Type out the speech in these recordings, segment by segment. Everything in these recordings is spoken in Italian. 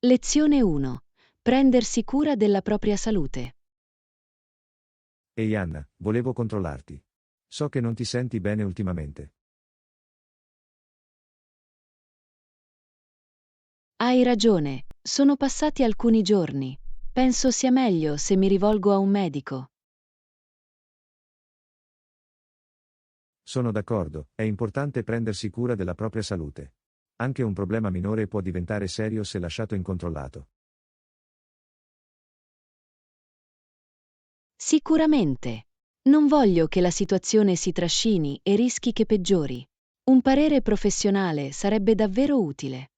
Lezione 1. Prendersi cura della propria salute. Ehi Anna, volevo controllarti. So che non ti senti bene ultimamente. Hai ragione, sono passati alcuni giorni. Penso sia meglio se mi rivolgo a un medico. Sono d'accordo, è importante prendersi cura della propria salute. Anche un problema minore può diventare serio se lasciato incontrollato. Sicuramente. Non voglio che la situazione si trascini e rischi che peggiori. Un parere professionale sarebbe davvero utile.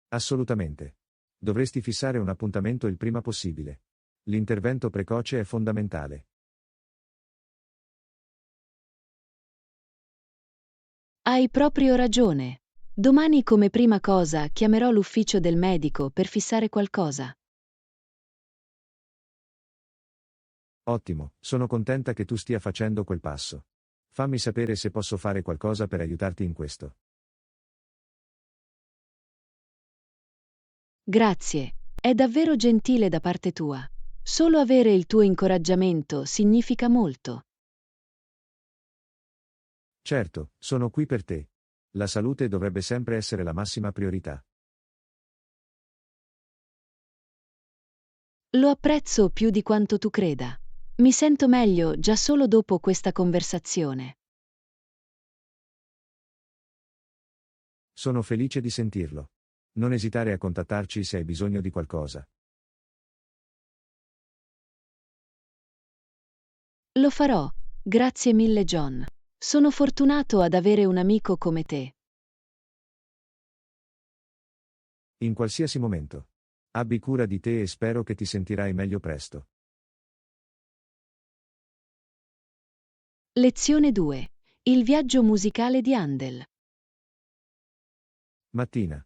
Assolutamente. Dovresti fissare un appuntamento il prima possibile. L'intervento precoce è fondamentale. Hai proprio ragione. Domani come prima cosa chiamerò l'ufficio del medico per fissare qualcosa. Ottimo, sono contenta che tu stia facendo quel passo. Fammi sapere se posso fare qualcosa per aiutarti in questo. Grazie. È davvero gentile da parte tua. Solo avere il tuo incoraggiamento significa molto. Certo, sono qui per te. La salute dovrebbe sempre essere la massima priorità. Lo apprezzo più di quanto tu creda. Mi sento meglio già solo dopo questa conversazione. Sono felice di sentirlo. Non esitare a contattarci se hai bisogno di qualcosa. Lo farò. Grazie mille John. Sono fortunato ad avere un amico come te. In qualsiasi momento. Abbi cura di te e spero che ti sentirai meglio presto. Lezione 2. Il viaggio musicale di Handel. Mattina.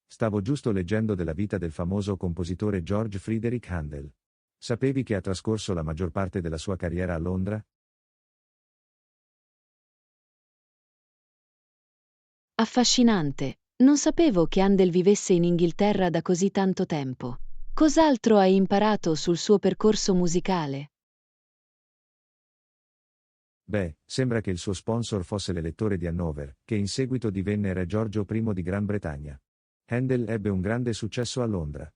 Stavo giusto leggendo della vita del famoso compositore George Friedrich Handel. Sapevi che ha trascorso la maggior parte della sua carriera a Londra? Affascinante. Non sapevo che Handel vivesse in Inghilterra da così tanto tempo. Cos'altro hai imparato sul suo percorso musicale? Beh, sembra che il suo sponsor fosse l'elettore di Hannover, che in seguito divenne re Giorgio I di Gran Bretagna. Handel ebbe un grande successo a Londra.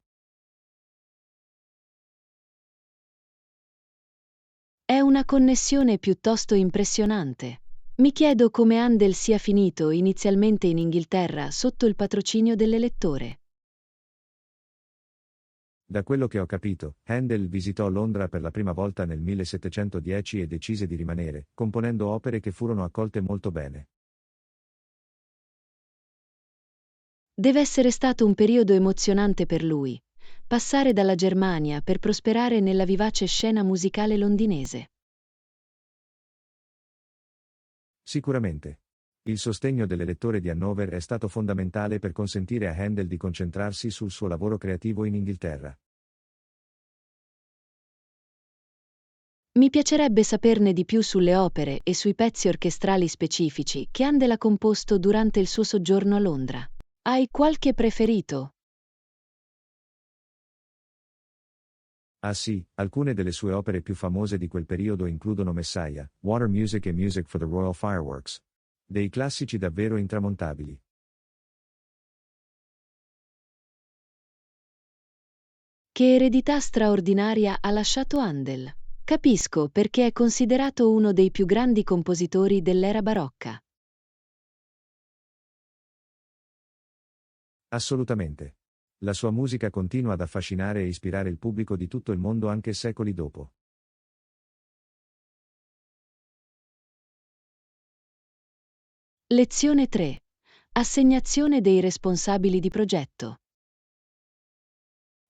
È una connessione piuttosto impressionante. Mi chiedo come Handel sia finito inizialmente in Inghilterra sotto il patrocinio dell'elettore. Da quello che ho capito, Handel visitò Londra per la prima volta nel 1710 e decise di rimanere, componendo opere che furono accolte molto bene. Deve essere stato un periodo emozionante per lui, passare dalla Germania per prosperare nella vivace scena musicale londinese. Sicuramente. Il sostegno dell'elettore di Hannover è stato fondamentale per consentire a Handel di concentrarsi sul suo lavoro creativo in Inghilterra. Mi piacerebbe saperne di più sulle opere e sui pezzi orchestrali specifici che Handel ha composto durante il suo soggiorno a Londra. Hai qualche preferito? Ah sì, alcune delle sue opere più famose di quel periodo includono Messiah, Water Music e Music for the Royal Fireworks. Dei classici davvero intramontabili. Che eredità straordinaria ha lasciato Handel. Capisco perché è considerato uno dei più grandi compositori dell'era barocca. Assolutamente. La sua musica continua ad affascinare e ispirare il pubblico di tutto il mondo anche secoli dopo. Lezione 3. Assegnazione dei responsabili di progetto.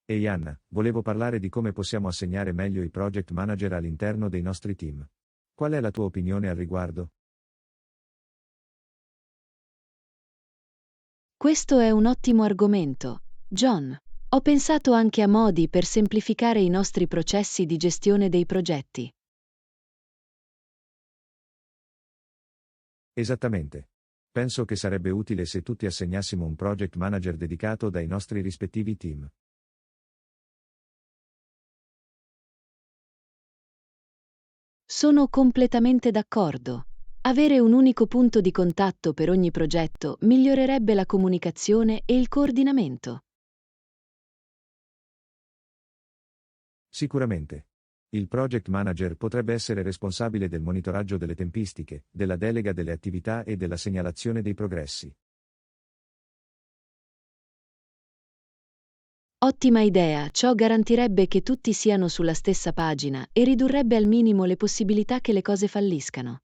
Ehi Anna, volevo parlare di come possiamo assegnare meglio i project manager all'interno dei nostri team. Qual è la tua opinione al riguardo? Questo è un ottimo argomento, John. Ho pensato anche a modi per semplificare i nostri processi di gestione dei progetti. Esattamente. Penso che sarebbe utile se tutti assegnassimo un project manager dedicato dai nostri rispettivi team. Sono completamente d'accordo. Avere un unico punto di contatto per ogni progetto migliorerebbe la comunicazione e il coordinamento. Sicuramente. Il project manager potrebbe essere responsabile del monitoraggio delle tempistiche, della delega delle attività e della segnalazione dei progressi. Ottima idea, ciò garantirebbe che tutti siano sulla stessa pagina e ridurrebbe al minimo le possibilità che le cose falliscano.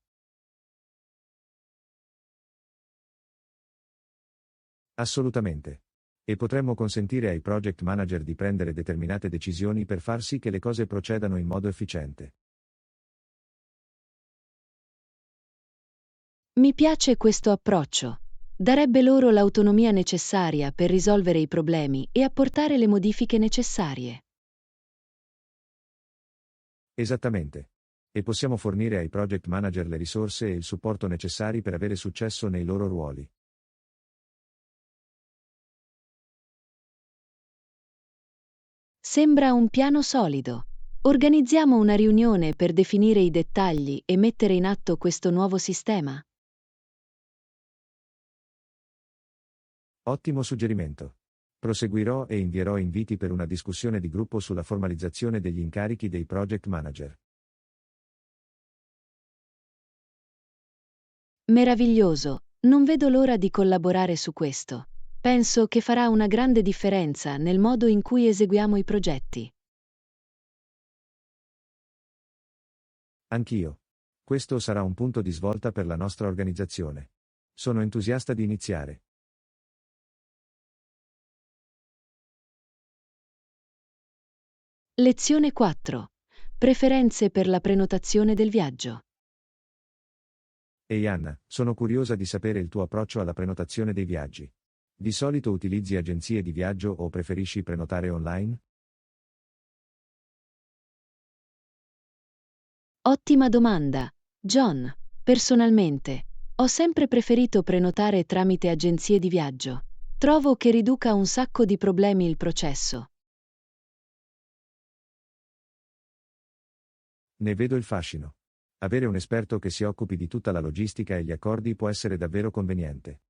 Assolutamente. E potremmo consentire ai project manager di prendere determinate decisioni per far sì che le cose procedano in modo efficiente. Mi piace questo approccio. Darebbe loro l'autonomia necessaria per risolvere i problemi e apportare le modifiche necessarie. Esattamente. E possiamo fornire ai project manager le risorse e il supporto necessari per avere successo nei loro ruoli. Sembra un piano solido. Organizziamo una riunione per definire i dettagli e mettere in atto questo nuovo sistema. Ottimo suggerimento. Proseguirò e invierò inviti per una discussione di gruppo sulla formalizzazione degli incarichi dei project manager. Meraviglioso, non vedo l'ora di collaborare su questo. Penso che farà una grande differenza nel modo in cui eseguiamo i progetti. Anch'io. Questo sarà un punto di svolta per la nostra organizzazione. Sono entusiasta di iniziare. Lezione 4. Preferenze per la prenotazione del viaggio. Ehi Anna, sono curiosa di sapere il tuo approccio alla prenotazione dei viaggi. Di solito utilizzi agenzie di viaggio o preferisci prenotare online? Ottima domanda, John. Personalmente, ho sempre preferito prenotare tramite agenzie di viaggio. Trovo che riduca un sacco di problemi il processo. Ne vedo il fascino. Avere un esperto che si occupi di tutta la logistica e gli accordi può essere davvero conveniente.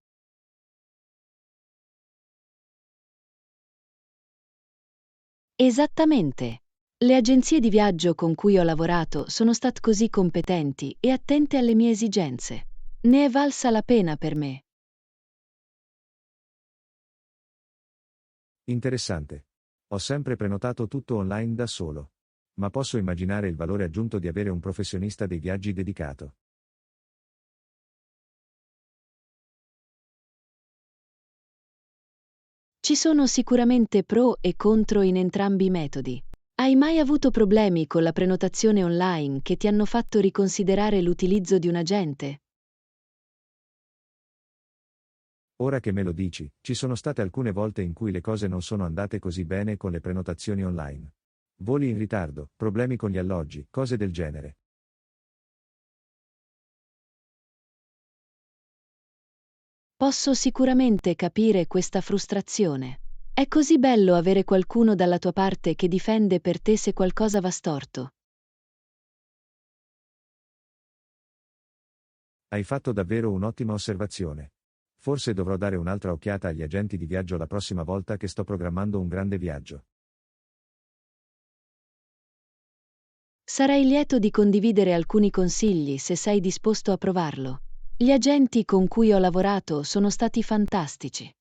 Esattamente. Le agenzie di viaggio con cui ho lavorato sono state così competenti e attente alle mie esigenze. Ne è valsa la pena per me. Interessante. Ho sempre prenotato tutto online da solo. Ma posso immaginare il valore aggiunto di avere un professionista dei viaggi dedicato. Ci sono sicuramente pro e contro in entrambi i metodi. Hai mai avuto problemi con la prenotazione online che ti hanno fatto riconsiderare l'utilizzo di un agente? Ora che me lo dici, ci sono state alcune volte in cui le cose non sono andate così bene con le prenotazioni online. Voli in ritardo, problemi con gli alloggi, cose del genere. Posso sicuramente capire questa frustrazione. È così bello avere qualcuno dalla tua parte che difende per te se qualcosa va storto. Hai fatto davvero un'ottima osservazione. Forse dovrò dare un'altra occhiata agli agenti di viaggio la prossima volta che sto programmando un grande viaggio. Sarei lieto di condividere alcuni consigli se sei disposto a provarlo. Gli agenti con cui ho lavorato sono stati fantastici.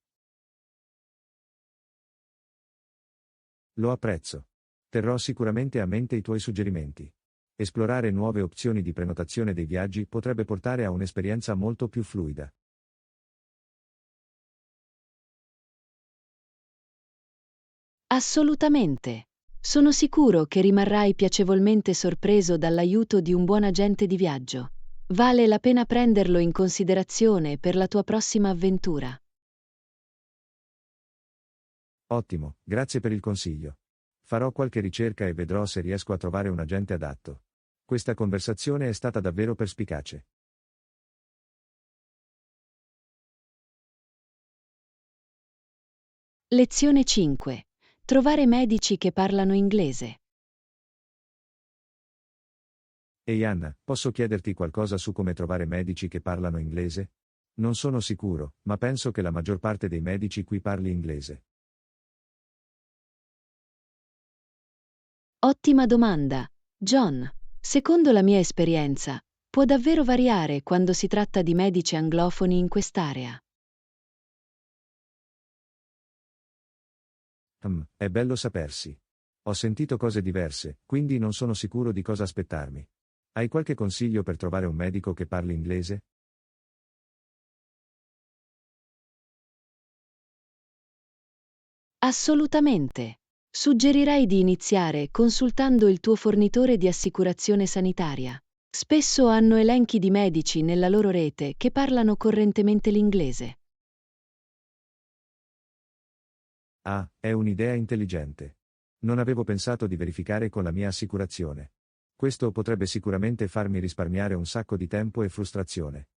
Lo apprezzo. Terrò sicuramente a mente i tuoi suggerimenti. Esplorare nuove opzioni di prenotazione dei viaggi potrebbe portare a un'esperienza molto più fluida. Assolutamente. Sono sicuro che rimarrai piacevolmente sorpreso dall'aiuto di un buon agente di viaggio. Vale la pena prenderlo in considerazione per la tua prossima avventura. Ottimo, grazie per il consiglio. Farò qualche ricerca e vedrò se riesco a trovare un agente adatto. Questa conversazione è stata davvero perspicace. Lezione 5. Trovare medici che parlano inglese. Ehi Anna, posso chiederti qualcosa su come trovare medici che parlano inglese? Non sono sicuro, ma penso che la maggior parte dei medici qui parli inglese. Ottima domanda, John. Secondo la mia esperienza, può davvero variare quando si tratta di medici anglofoni in quest'area. È bello sapersi. Ho sentito cose diverse, quindi non sono sicuro di cosa aspettarmi. Hai qualche consiglio per trovare un medico che parli inglese? Assolutamente. Suggerirei di iniziare consultando il tuo fornitore di assicurazione sanitaria. Spesso hanno elenchi di medici nella loro rete che parlano correntemente l'inglese. Ah, è un'idea intelligente. Non avevo pensato di verificare con la mia assicurazione. Questo potrebbe sicuramente farmi risparmiare un sacco di tempo e frustrazione.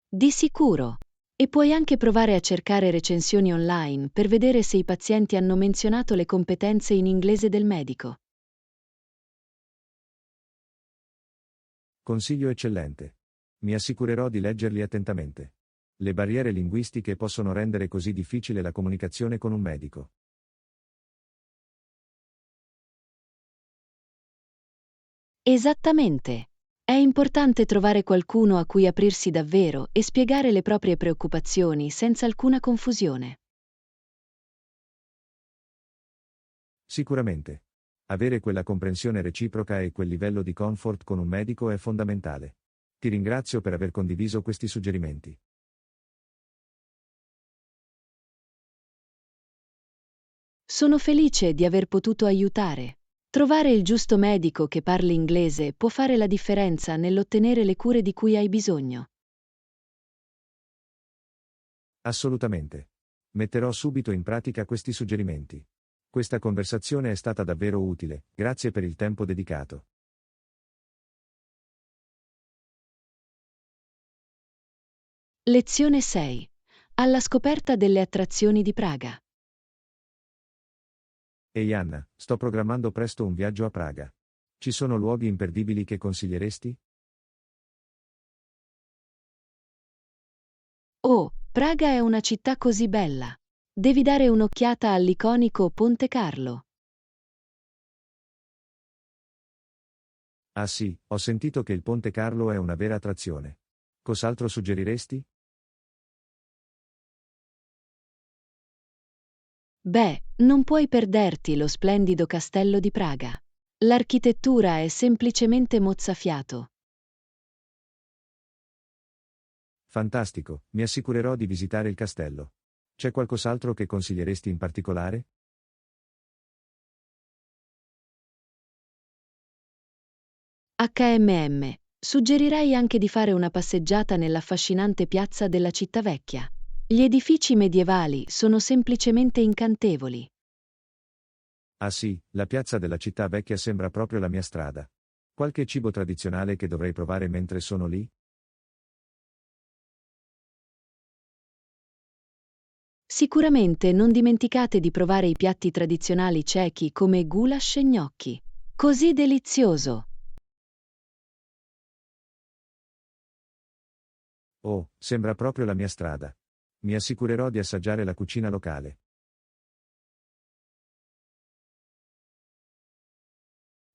Di sicuro. E puoi anche provare a cercare recensioni online per vedere se i pazienti hanno menzionato le competenze in inglese del medico. Consiglio eccellente. Mi assicurerò di leggerli attentamente. Le barriere linguistiche possono rendere così difficile la comunicazione con un medico. Esattamente. È importante trovare qualcuno a cui aprirsi davvero e spiegare le proprie preoccupazioni senza alcuna confusione. Sicuramente. Avere quella comprensione reciproca e quel livello di comfort con un medico è fondamentale. Ti ringrazio per aver condiviso questi suggerimenti. Sono felice di aver potuto aiutare. Trovare il giusto medico che parli inglese può fare la differenza nell'ottenere le cure di cui hai bisogno. Assolutamente. Metterò subito in pratica questi suggerimenti. Questa conversazione è stata davvero utile, grazie per il tempo dedicato. Lezione 6. Alla scoperta delle attrazioni di Praga. Ehi Anna, sto programmando presto un viaggio a Praga. Ci sono luoghi imperdibili che consiglieresti? Oh, Praga è una città così bella. Devi dare un'occhiata all'iconico Ponte Carlo. Ah sì, ho sentito che il Ponte Carlo è una vera attrazione. Cos'altro suggeriresti? Beh, non puoi perderti lo splendido castello di Praga. L'architettura è semplicemente mozzafiato. Fantastico, mi assicurerò di visitare il castello. C'è qualcos'altro che consiglieresti in particolare? Suggerirei anche di fare una passeggiata nell'affascinante piazza della città vecchia. Gli edifici medievali sono semplicemente incantevoli. Ah sì, la piazza della città vecchia sembra proprio la mia strada. Qualche cibo tradizionale che dovrei provare mentre sono lì? Sicuramente non dimenticate di provare i piatti tradizionali cechi come goulash e gnocchi. Così delizioso! Oh, sembra proprio la mia strada. Mi assicurerò di assaggiare la cucina locale.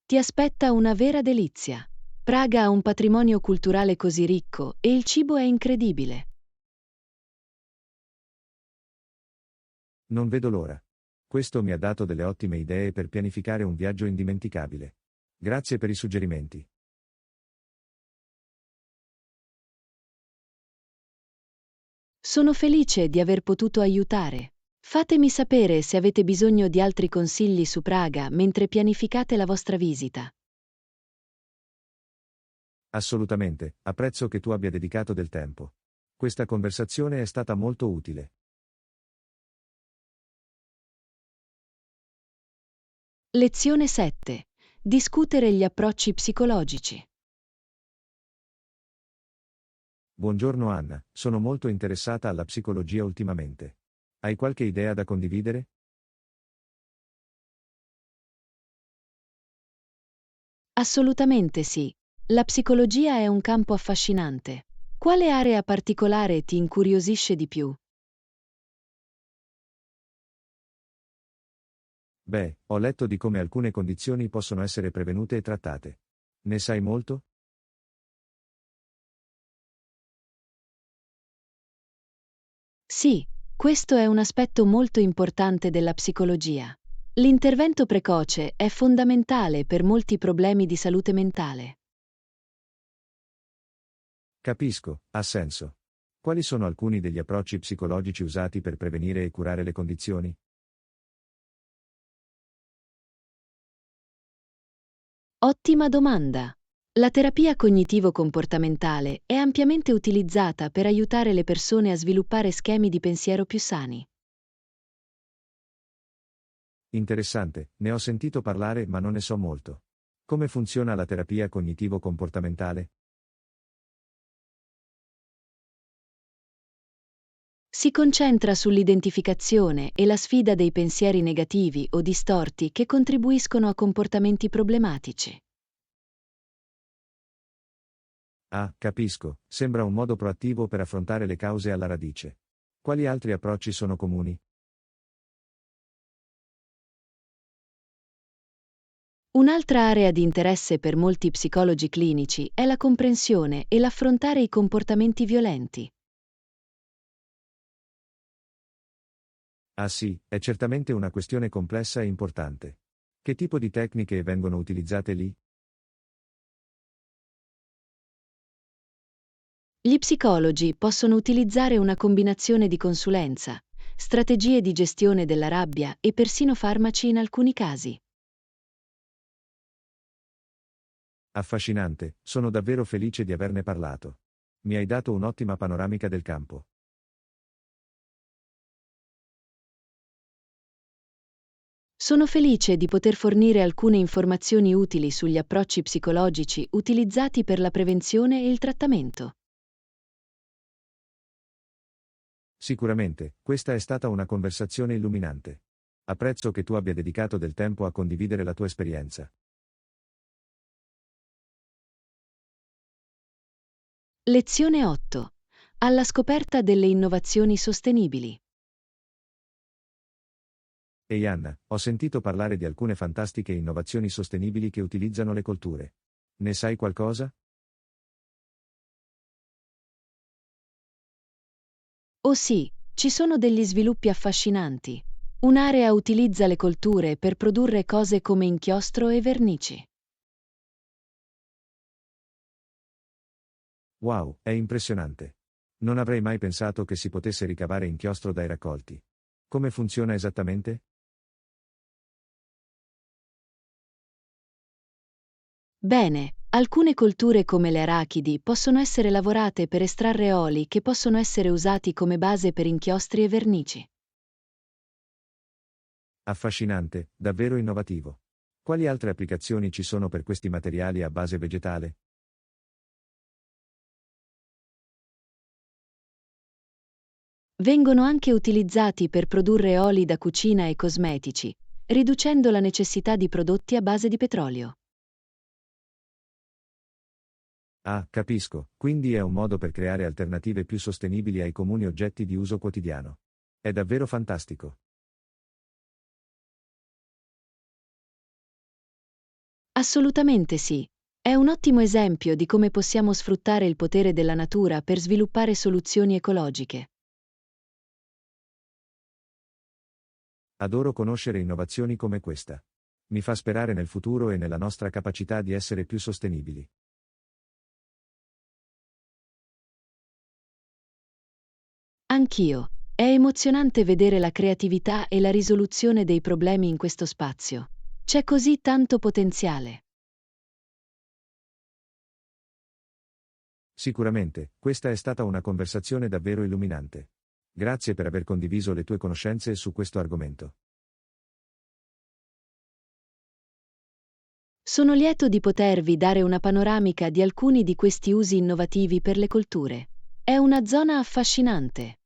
Ti aspetta una vera delizia. Praga ha un patrimonio culturale così ricco e il cibo è incredibile. Non vedo l'ora. Questo mi ha dato delle ottime idee per pianificare un viaggio indimenticabile. Grazie per i suggerimenti. Sono felice di aver potuto aiutare. Fatemi sapere se avete bisogno di altri consigli su Praga mentre pianificate la vostra visita. Assolutamente, apprezzo che tu abbia dedicato del tempo. Questa conversazione è stata molto utile. Lezione 7. Discutere gli approcci psicologici. Buongiorno Anna, sono molto interessata alla psicologia ultimamente. Hai qualche idea da condividere? Assolutamente sì. La psicologia è un campo affascinante. Quale area particolare ti incuriosisce di più? Beh, ho letto di come alcune condizioni possono essere prevenute e trattate. Ne sai molto? Sì, questo è un aspetto molto importante della psicologia. L'intervento precoce è fondamentale per molti problemi di salute mentale. Capisco, ha senso. Quali sono alcuni degli approcci psicologici usati per prevenire e curare le condizioni? Ottima domanda. La terapia cognitivo-comportamentale è ampiamente utilizzata per aiutare le persone a sviluppare schemi di pensiero più sani. Interessante, ne ho sentito parlare ma non ne so molto. Come funziona la terapia cognitivo-comportamentale? Si concentra sull'identificazione e la sfida dei pensieri negativi o distorti che contribuiscono a comportamenti problematici. Ah, capisco, sembra un modo proattivo per affrontare le cause alla radice. Quali altri approcci sono comuni? Un'altra area di interesse per molti psicologi clinici è la comprensione e l'affrontare i comportamenti violenti. Ah sì, è certamente una questione complessa e importante. Che tipo di tecniche vengono utilizzate lì? Gli psicologi possono utilizzare una combinazione di consulenza, strategie di gestione della rabbia e persino farmaci in alcuni casi. Affascinante, sono davvero felice di averne parlato. Mi hai dato un'ottima panoramica del campo. Sono felice di poter fornire alcune informazioni utili sugli approcci psicologici utilizzati per la prevenzione e il trattamento. Sicuramente, questa è stata una conversazione illuminante. Apprezzo che tu abbia dedicato del tempo a condividere la tua esperienza. Lezione 8. Alla scoperta delle innovazioni sostenibili. Ehi Anna, ho sentito parlare di alcune fantastiche innovazioni sostenibili che utilizzano le colture. Ne sai qualcosa? Oh sì, ci sono degli sviluppi affascinanti. Un'area utilizza le colture per produrre cose come inchiostro e vernici. Wow, è impressionante. Non avrei mai pensato che si potesse ricavare inchiostro dai raccolti. Come funziona esattamente? Bene, alcune colture come le arachidi possono essere lavorate per estrarre oli che possono essere usati come base per inchiostri e vernici. Affascinante, davvero innovativo. Quali altre applicazioni ci sono per questi materiali a base vegetale? Vengono anche utilizzati per produrre oli da cucina e cosmetici, riducendo la necessità di prodotti a base di petrolio. Ah, capisco, quindi è un modo per creare alternative più sostenibili ai comuni oggetti di uso quotidiano. È davvero fantastico. Assolutamente sì. È un ottimo esempio di come possiamo sfruttare il potere della natura per sviluppare soluzioni ecologiche. Adoro conoscere innovazioni come questa. Mi fa sperare nel futuro e nella nostra capacità di essere più sostenibili. Anch'io. È emozionante vedere la creatività e la risoluzione dei problemi in questo spazio. C'è così tanto potenziale. Sicuramente, questa è stata una conversazione davvero illuminante. Grazie per aver condiviso le tue conoscenze su questo argomento. Sono lieto di potervi dare una panoramica di alcuni di questi usi innovativi per le colture. È una zona affascinante.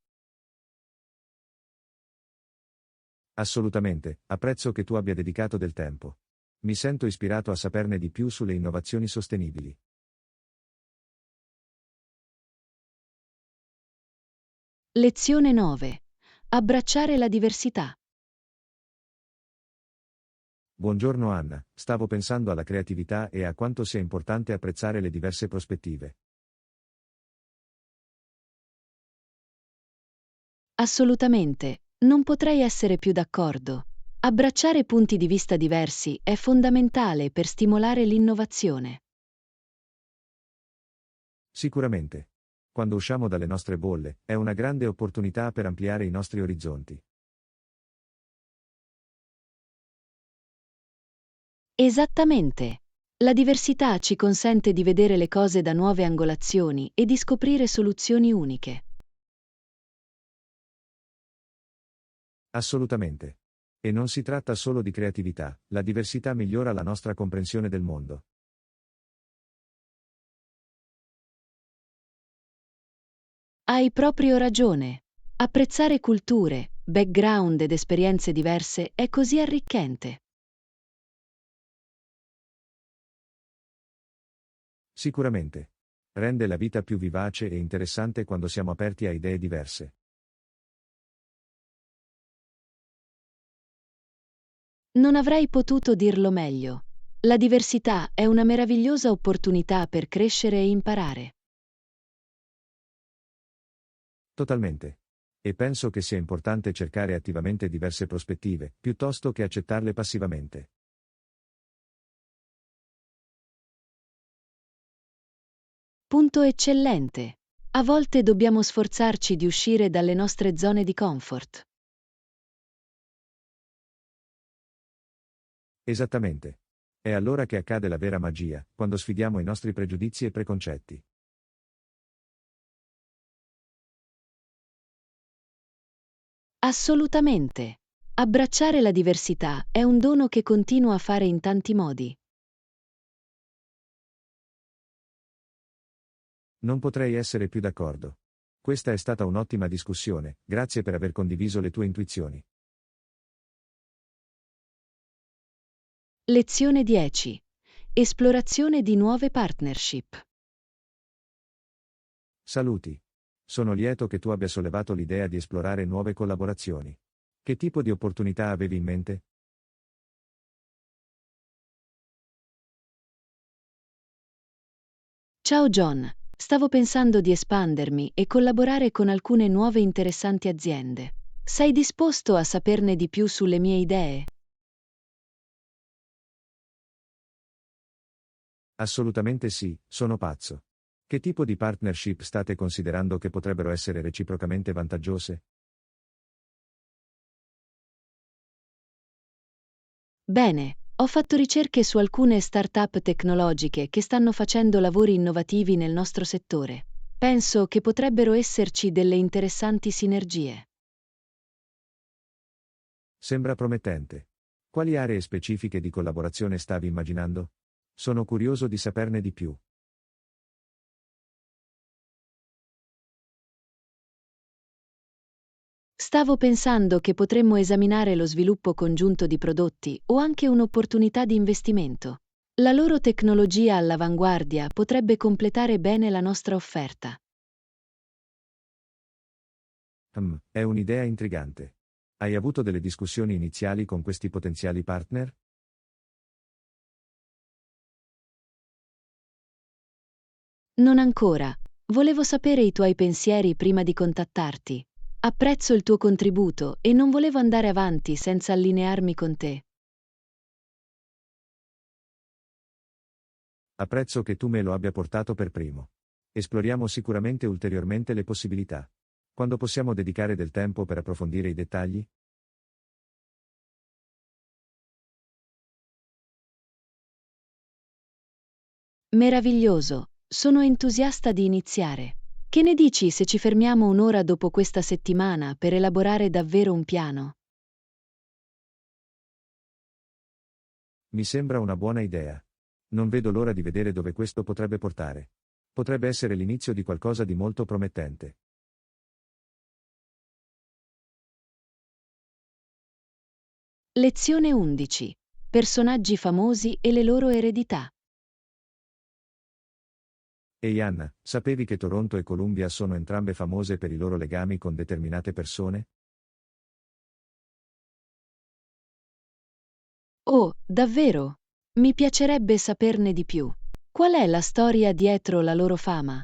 Assolutamente, apprezzo che tu abbia dedicato del tempo. Mi sento ispirato a saperne di più sulle innovazioni sostenibili. Lezione 9. Abbracciare la diversità. Buongiorno Anna, stavo pensando alla creatività e a quanto sia importante apprezzare le diverse prospettive. Assolutamente, non potrei essere più d'accordo. Abbracciare punti di vista diversi è fondamentale per stimolare l'innovazione. Sicuramente. Quando usciamo dalle nostre bolle, è una grande opportunità per ampliare i nostri orizzonti. Esattamente. La diversità ci consente di vedere le cose da nuove angolazioni e di scoprire soluzioni uniche. Assolutamente. E non si tratta solo di creatività, la diversità migliora la nostra comprensione del mondo. Hai proprio ragione. Apprezzare culture, background ed esperienze diverse è così arricchente. Sicuramente. Rende la vita più vivace e interessante quando siamo aperti a idee diverse. Non avrei potuto dirlo meglio. La diversità è una meravigliosa opportunità per crescere e imparare. Totalmente. E penso che sia importante cercare attivamente diverse prospettive, piuttosto che accettarle passivamente. Punto eccellente. A volte dobbiamo sforzarci di uscire dalle nostre zone di comfort. Esattamente. È allora che accade la vera magia, quando sfidiamo i nostri pregiudizi e preconcetti. Assolutamente. Abbracciare la diversità è un dono che continuo a fare in tanti modi. Non potrei essere più d'accordo. Questa è stata un'ottima discussione, grazie per aver condiviso le tue intuizioni. Lezione 10. Esplorazione di nuove partnership. Saluti. Sono lieto che tu abbia sollevato l'idea di esplorare nuove collaborazioni. Che tipo di opportunità avevi in mente? Ciao John, stavo pensando di espandermi e collaborare con alcune nuove interessanti aziende. Sei disposto a saperne di più sulle mie idee? Assolutamente sì, sono pazzo. Che tipo di partnership state considerando che potrebbero essere reciprocamente vantaggiose? Bene, ho fatto ricerche su alcune start-up tecnologiche che stanno facendo lavori innovativi nel nostro settore. Penso che potrebbero esserci delle interessanti sinergie. Sembra promettente. Quali aree specifiche di collaborazione stavi immaginando? Sono curioso di saperne di più. Stavo pensando che potremmo esaminare lo sviluppo congiunto di prodotti o anche un'opportunità di investimento. La loro tecnologia all'avanguardia potrebbe completare bene la nostra offerta. È un'idea intrigante. Hai avuto delle discussioni iniziali con questi potenziali partner? Non ancora. Volevo sapere i tuoi pensieri prima di contattarti. Apprezzo il tuo contributo e non volevo andare avanti senza allinearmi con te. Apprezzo che tu me lo abbia portato per primo. Esploriamo sicuramente ulteriormente le possibilità. Quando possiamo dedicare del tempo per approfondire i dettagli? Meraviglioso. Sono entusiasta di iniziare. Che ne dici se ci fermiamo un'ora dopo questa settimana per elaborare davvero un piano? Mi sembra una buona idea. Non vedo l'ora di vedere dove questo potrebbe portare. Potrebbe essere l'inizio di qualcosa di molto promettente. Lezione 11. Personaggi famosi e le loro eredità. Ehi Anna, sapevi che Toronto e Columbia sono entrambe famose per i loro legami con determinate persone? Oh, davvero? Mi piacerebbe saperne di più. Qual è la storia dietro la loro fama?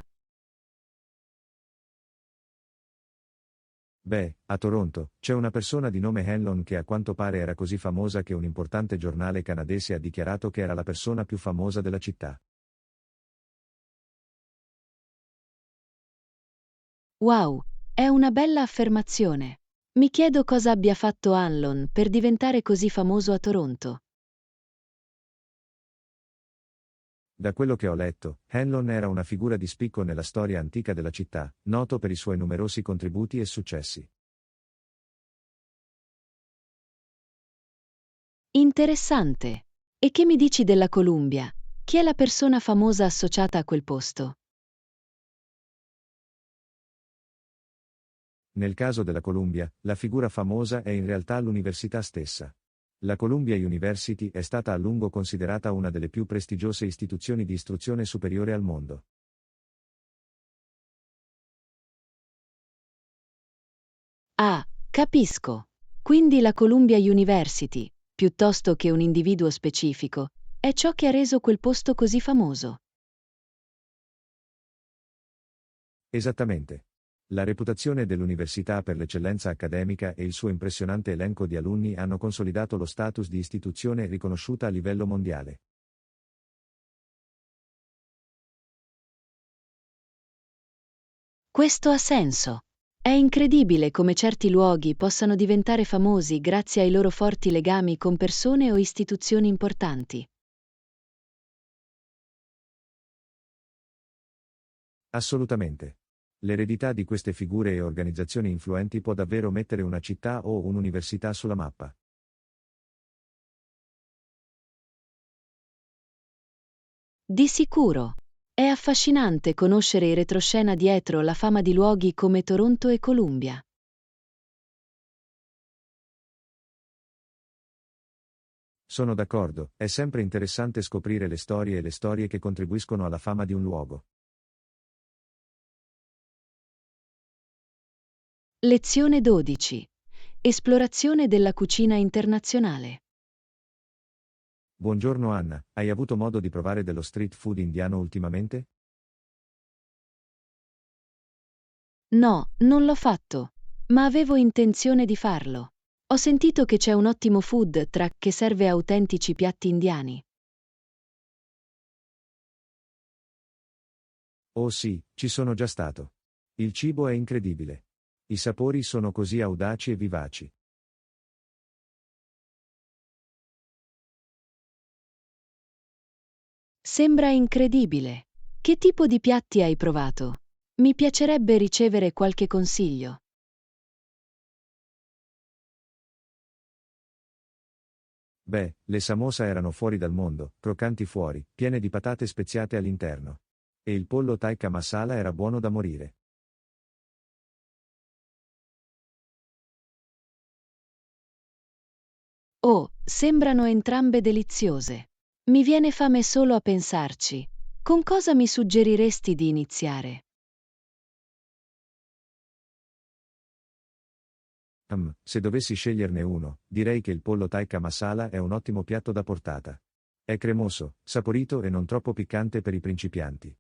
Beh, a Toronto, c'è una persona di nome Hanlon che a quanto pare era così famosa che un importante giornale canadese ha dichiarato che era la persona più famosa della città. Wow, è una bella affermazione. Mi chiedo cosa abbia fatto Hanlon per diventare così famoso a Toronto. Da quello che ho letto, Hanlon era una figura di spicco nella storia antica della città, noto per i suoi numerosi contributi e successi. Interessante. E che mi dici della Columbia? Chi è la persona famosa associata a quel posto? Nel caso della Columbia, la figura famosa è in realtà l'università stessa. La Columbia University è stata a lungo considerata una delle più prestigiose istituzioni di istruzione superiore al mondo. Ah, capisco. Quindi la Columbia University, piuttosto che un individuo specifico, è ciò che ha reso quel posto così famoso. Esattamente. La reputazione dell'università per l'eccellenza accademica e il suo impressionante elenco di alunni hanno consolidato lo status di istituzione riconosciuta a livello mondiale. Questo ha senso. È incredibile come certi luoghi possano diventare famosi grazie ai loro forti legami con persone o istituzioni importanti. Assolutamente. L'eredità di queste figure e organizzazioni influenti può davvero mettere una città o un'università sulla mappa. Di sicuro. È affascinante conoscere i retroscena dietro la fama di luoghi come Toronto e Columbia. Sono d'accordo, è sempre interessante scoprire le storie e le storie che contribuiscono alla fama di un luogo. Lezione 12. Esplorazione della cucina internazionale. Buongiorno Anna, hai avuto modo di provare dello street food indiano ultimamente? No, non l'ho fatto, ma avevo intenzione di farlo. Ho sentito che c'è un ottimo food truck che serve autentici piatti indiani. Oh sì, ci sono già stato. Il cibo è incredibile. I sapori sono così audaci e vivaci. Sembra incredibile. Che tipo di piatti hai provato? Mi piacerebbe ricevere qualche consiglio. Beh, le samosa erano fuori dal mondo, croccanti fuori, piene di patate speziate all'interno. E il pollo tikka masala era buono da morire. Oh, sembrano entrambe deliziose. Mi viene fame solo a pensarci. Con cosa mi suggeriresti di iniziare? Se dovessi sceglierne uno, direi che il pollo tikka masala è un ottimo piatto da portata. È cremoso, saporito e non troppo piccante per i principianti.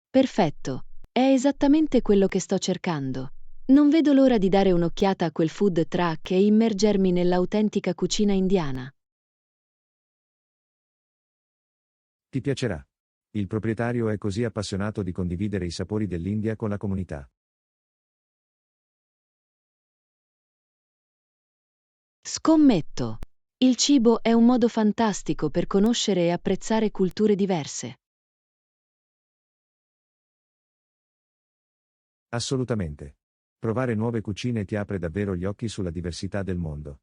Perfetto. È esattamente quello che sto cercando. Non vedo l'ora di dare un'occhiata a quel food truck e immergermi nell'autentica cucina indiana. Ti piacerà. Il proprietario è così appassionato di condividere i sapori dell'India con la comunità. Scommetto. Il cibo è un modo fantastico per conoscere e apprezzare culture diverse. Assolutamente. Provare nuove cucine ti apre davvero gli occhi sulla diversità del mondo.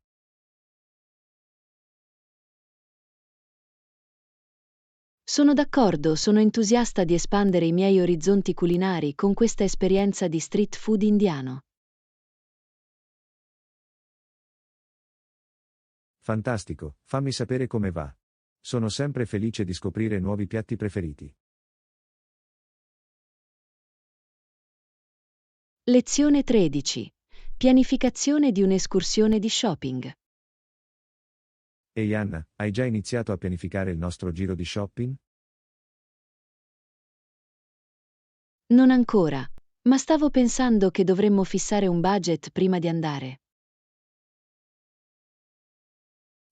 Sono d'accordo, sono entusiasta di espandere i miei orizzonti culinari con questa esperienza di street food indiano. Fantastico, fammi sapere come va. Sono sempre felice di scoprire nuovi piatti preferiti. Lezione 13. Pianificazione di un'escursione di shopping. Ehi Anna, hai già iniziato a pianificare il nostro giro di shopping? Non ancora, ma stavo pensando che dovremmo fissare un budget prima di andare.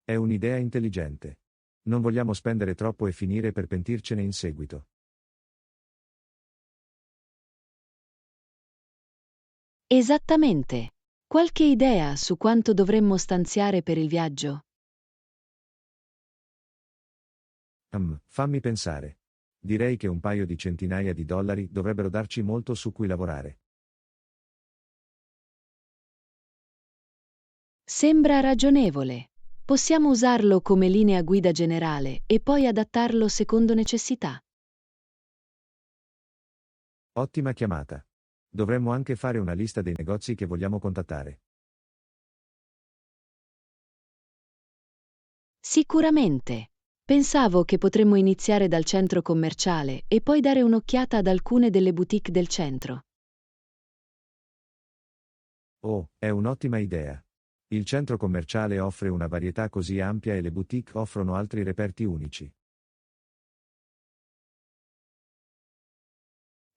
È un'idea intelligente. Non vogliamo spendere troppo e finire per pentircene in seguito. Esattamente. Qualche idea su quanto dovremmo stanziare per il viaggio? Fammi pensare. Direi che un paio di centinaia di dollari dovrebbero darci molto su cui lavorare. Sembra ragionevole. Possiamo usarlo come linea guida generale e poi adattarlo secondo necessità. Ottima chiamata. Dovremmo anche fare una lista dei negozi che vogliamo contattare. Sicuramente. Pensavo che potremmo iniziare dal centro commerciale e poi dare un'occhiata ad alcune delle boutique del centro. Oh, è un'ottima idea. Il centro commerciale offre una varietà così ampia e le boutique offrono altri reperti unici.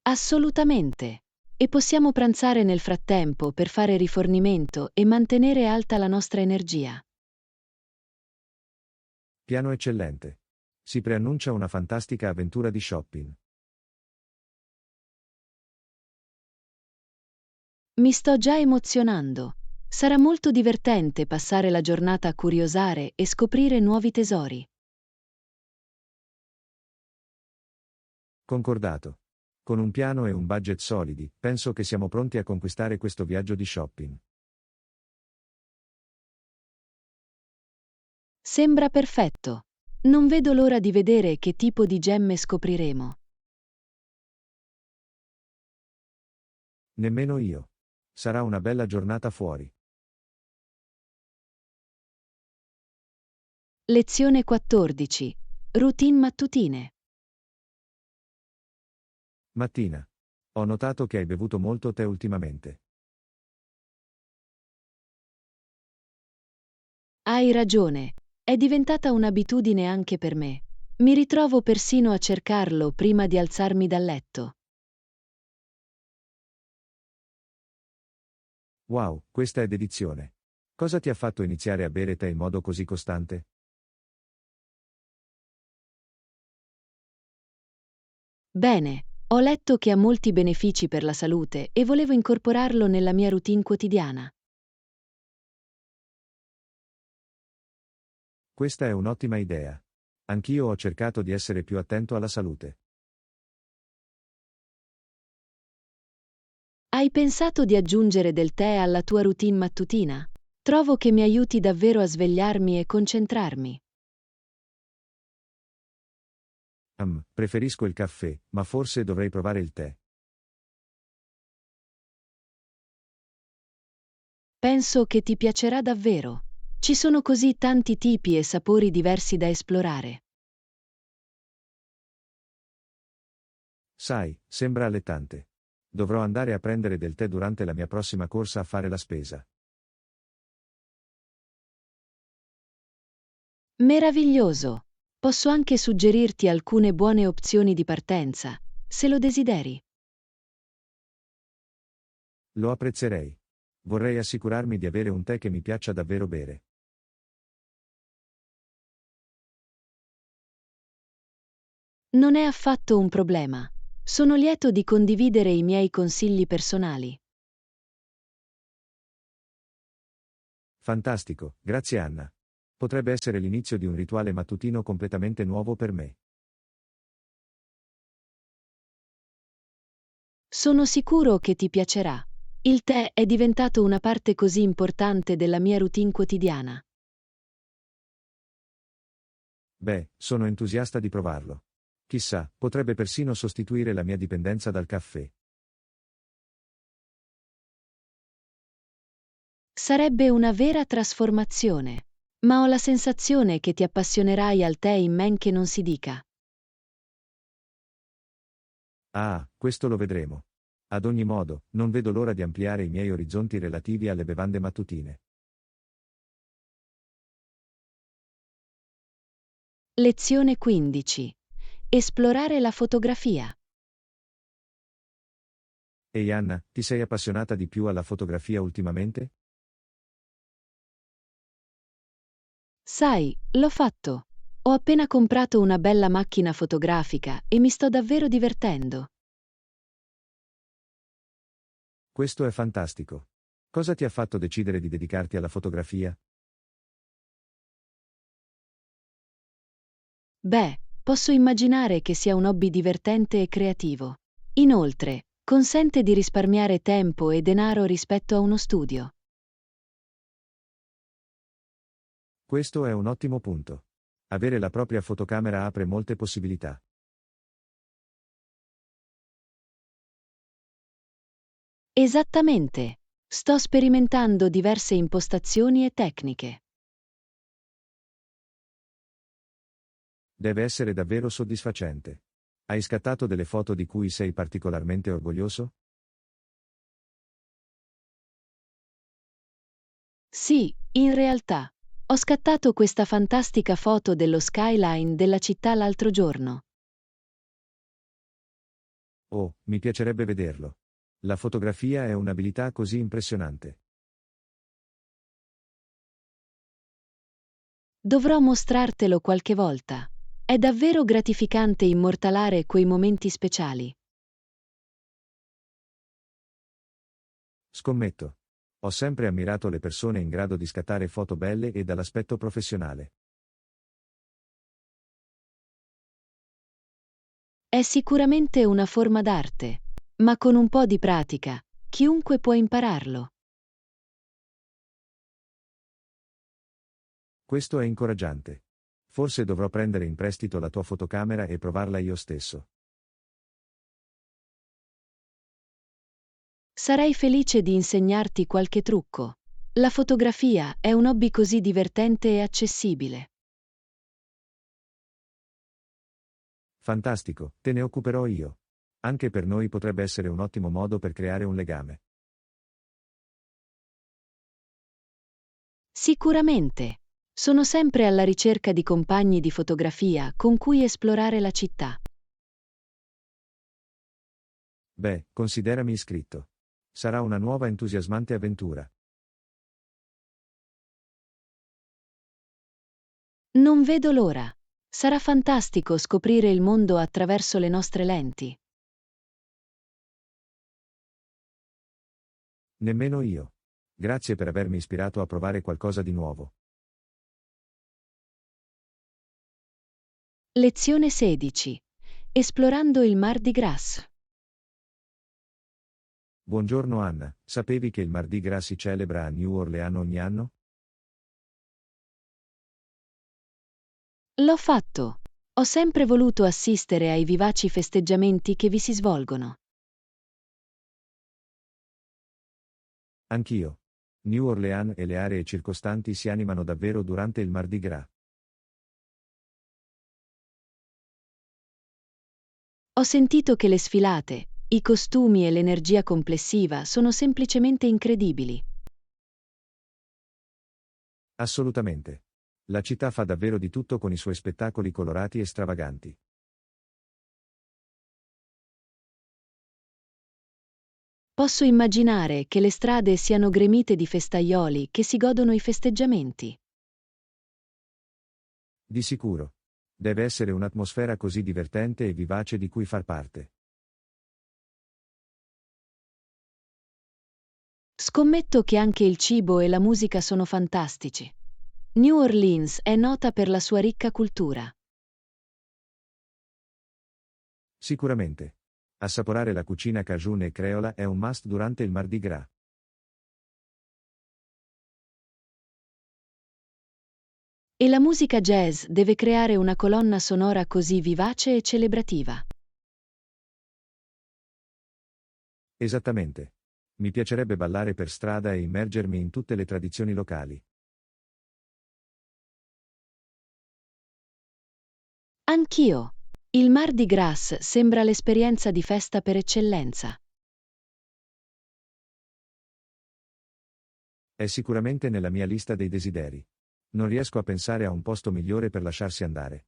Assolutamente. E possiamo pranzare nel frattempo per fare rifornimento e mantenere alta la nostra energia. Piano eccellente. Si preannuncia una fantastica avventura di shopping. Mi sto già emozionando. Sarà molto divertente passare la giornata a curiosare e scoprire nuovi tesori. Concordato. Con un piano e un budget solidi, penso che siamo pronti a conquistare questo viaggio di shopping. Sembra perfetto. Non vedo l'ora di vedere che tipo di gemme scopriremo. Nemmeno io. Sarà una bella giornata fuori. Lezione 14. Routine mattutine. Mattina. Ho notato che hai bevuto molto tè ultimamente. Hai ragione. È diventata un'abitudine anche per me. Mi ritrovo persino a cercarlo prima di alzarmi dal letto. Wow, questa è dedizione. Cosa ti ha fatto iniziare a bere tè in modo così costante? Bene, ho letto che ha molti benefici per la salute e volevo incorporarlo nella mia routine quotidiana. Questa è un'ottima idea. Anch'io ho cercato di essere più attento alla salute. Hai pensato di aggiungere del tè alla tua routine mattutina? Trovo che mi aiuti davvero a svegliarmi e concentrarmi. Preferisco il caffè, ma forse dovrei provare il tè. Penso che ti piacerà davvero. Ci sono così tanti tipi e sapori diversi da esplorare. Sai, sembra allettante. Dovrò andare a prendere del tè durante la mia prossima corsa a fare la spesa. Meraviglioso! Posso anche suggerirti alcune buone opzioni di partenza, se lo desideri. Lo apprezzerei. Vorrei assicurarmi di avere un tè che mi piaccia davvero bere. Non è affatto un problema. Sono lieto di condividere i miei consigli personali. Fantastico, grazie Anna. Potrebbe essere l'inizio di un rituale mattutino completamente nuovo per me. Sono sicuro che ti piacerà. Il tè è diventato una parte così importante della mia routine quotidiana. Beh, sono entusiasta di provarlo. Chissà, potrebbe persino sostituire la mia dipendenza dal caffè. Sarebbe una vera trasformazione. Ma ho la sensazione che ti appassionerai al tè in men che non si dica. Ah, questo lo vedremo. Ad ogni modo, non vedo l'ora di ampliare i miei orizzonti relativi alle bevande mattutine. Lezione 15. Esplorare la fotografia. Ehi Anna, ti sei appassionata di più alla fotografia ultimamente? Sai, l'ho fatto. Ho appena comprato una bella macchina fotografica e mi sto davvero divertendo. Questo è fantastico. Cosa ti ha fatto decidere di dedicarti alla fotografia? Beh, posso immaginare che sia un hobby divertente e creativo. Inoltre, consente di risparmiare tempo e denaro rispetto a uno studio. Questo è un ottimo punto. Avere la propria fotocamera apre molte possibilità. Esattamente. Sto sperimentando diverse impostazioni e tecniche. Deve essere davvero soddisfacente. Hai scattato delle foto di cui sei particolarmente orgoglioso? Sì, in realtà. Ho scattato questa fantastica foto dello skyline della città l'altro giorno. Oh, mi piacerebbe vederlo. La fotografia è un'abilità così impressionante. Dovrò mostrartelo qualche volta. È davvero gratificante immortalare quei momenti speciali. Scommetto. Ho sempre ammirato le persone in grado di scattare foto belle e dall'aspetto professionale. È sicuramente una forma d'arte, ma con un po' di pratica, chiunque può impararlo. Questo è incoraggiante. Forse dovrò prendere in prestito la tua fotocamera e provarla io stesso. Sarei felice di insegnarti qualche trucco. La fotografia è un hobby così divertente e accessibile. Fantastico, te ne occuperò io. Anche per noi potrebbe essere un ottimo modo per creare un legame. Sicuramente. Sono sempre alla ricerca di compagni di fotografia con cui esplorare la città. Beh, considerami iscritto. Sarà una nuova entusiasmante avventura. Non vedo l'ora. Sarà fantastico scoprire il mondo attraverso le nostre lenti. Nemmeno io. Grazie per avermi ispirato a provare qualcosa di nuovo. Lezione 16. Esplorando il Mardi Gras. Buongiorno Anna, sapevi che il Mardi Gras si celebra a New Orleans ogni anno? L'ho fatto. Ho sempre voluto assistere ai vivaci festeggiamenti che vi si svolgono. Anch'io. New Orleans e le aree circostanti si animano davvero durante il Mardi Gras. Ho sentito che le sfilate, i costumi e l'energia complessiva sono semplicemente incredibili. Assolutamente. La città fa davvero di tutto con i suoi spettacoli colorati e stravaganti. Posso immaginare che le strade siano gremite di festaioli che si godono i festeggiamenti. Di sicuro. Deve essere un'atmosfera così divertente e vivace di cui far parte. Scommetto che anche il cibo e la musica sono fantastici. New Orleans è nota per la sua ricca cultura. Sicuramente. Assaporare la cucina cajun e creola è un must durante il Mardi Gras. E la musica jazz deve creare una colonna sonora così vivace e celebrativa. Esattamente. Mi piacerebbe ballare per strada e immergermi in tutte le tradizioni locali. Anch'io. Il Mardi Gras sembra l'esperienza di festa per eccellenza. È sicuramente nella mia lista dei desideri. Non riesco a pensare a un posto migliore per lasciarsi andare.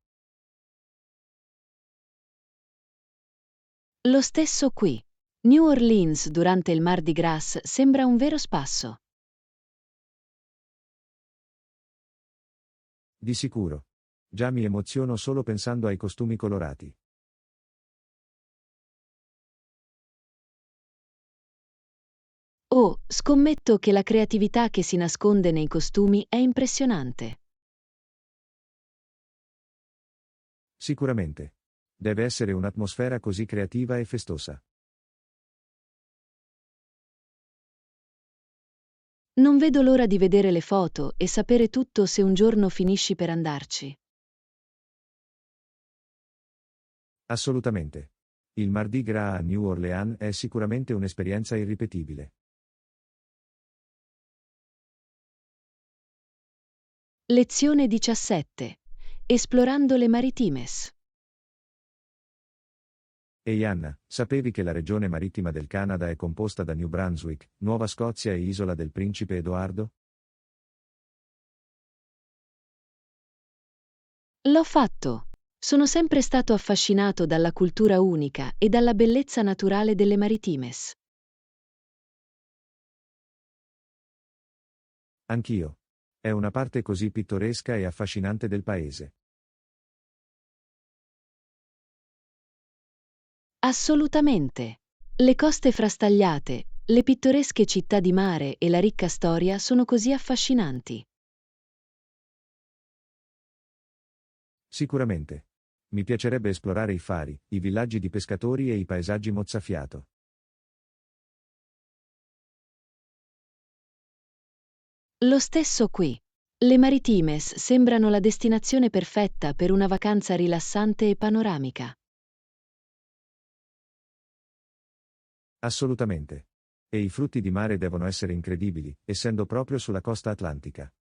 Lo stesso qui. New Orleans durante il Mardi Gras sembra un vero spasso. Di sicuro. Già mi emoziono solo pensando ai costumi colorati. Oh, scommetto che la creatività che si nasconde nei costumi è impressionante. Sicuramente. Deve essere un'atmosfera così creativa e festosa. Non vedo l'ora di vedere le foto e sapere tutto se un giorno finisci per andarci. Assolutamente. Il Mardi Gras a New Orleans è sicuramente un'esperienza irripetibile. Lezione 17. Esplorando le Maritimes. Ehi Anna, sapevi che la regione marittima del Canada è composta da New Brunswick, Nuova Scozia e Isola del Principe Edoardo? L'ho fatto. Sono sempre stato affascinato dalla cultura unica e dalla bellezza naturale delle Maritimes. Anch'io. È una parte così pittoresca e affascinante del paese. Assolutamente. Le coste frastagliate, le pittoresche città di mare e la ricca storia sono così affascinanti. Sicuramente. Mi piacerebbe esplorare i fari, i villaggi di pescatori e i paesaggi mozzafiato. Lo stesso qui. Le Maritimes sembrano la destinazione perfetta per una vacanza rilassante e panoramica. Assolutamente. E i frutti di mare devono essere incredibili, essendo proprio sulla costa atlantica.